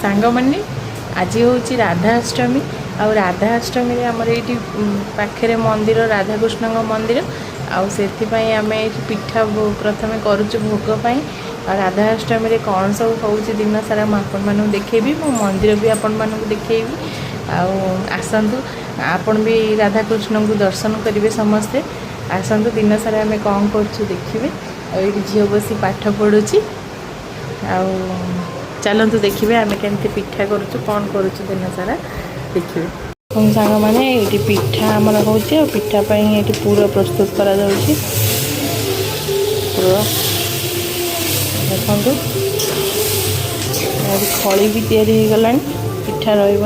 सांग मैंने आज हूँ राधाष्टमी आउ राधाष्टमी आमर ये पाखे मंदिर राधाकृष्ण मंदिर आउ से आम ये पिठा प्रथम करुचु भोगपाई आ राधाष्टमी कौन सब हो दिन सारा मुझे देखेबी मो मंदिर भी आपण मानक देखेबी आसतु आपण भी राधाकृष्ण को दर्शन करेंगे समस्ते आसतु दिन सारा आम कौन कर देखिए ये झील बसी पाठ पढ़ुची चलतु देखिए आम केमती पिठा करुचु कौन करुचु दिन सारा देखिए सांग मैंने ये पिठा आमर हो पिठा ये पूरा प्रस्तुत करा पूरा देखु खड़ी भी तैयारी हो गला पिठा रही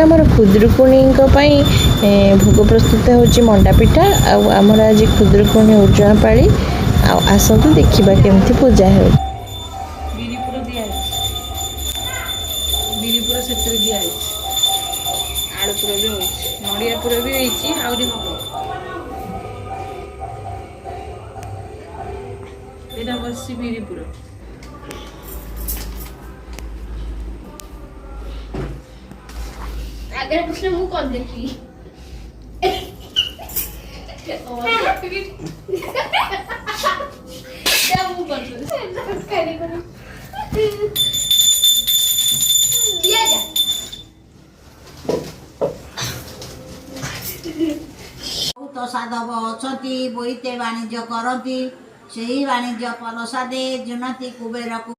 आमर खुदरुकुणी भोग प्रस्तुत हो मंडा पिठा आमर आज खुदरुकुणी उर्जा पाली आसतु देखा केमती पूजा हो नड़ियापुर भी आहरी हम बसी बीरीपुर अगर कुछ मुंह कौन देखी क्या मुंह कर किया जा बहुत साधव अछंती बोईते वाणिज्य करती सही वाणिज्य प्रसादे जुनती कुबेर को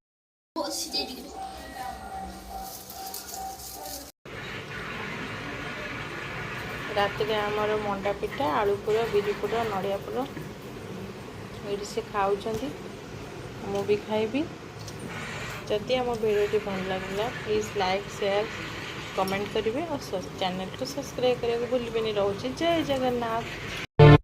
राति आमर मंडा पिठा आलुपुर बिरीपुर नड़ियापुर ये से खाऊँ मु भी खाइबी जदि आम भिडियो भल लगे प्लीज़ लाइक शेयर कमेंट करेंगे और चैनल को सब्सक्राइब करने को भूलें। रोचे जय जगन्नाथ।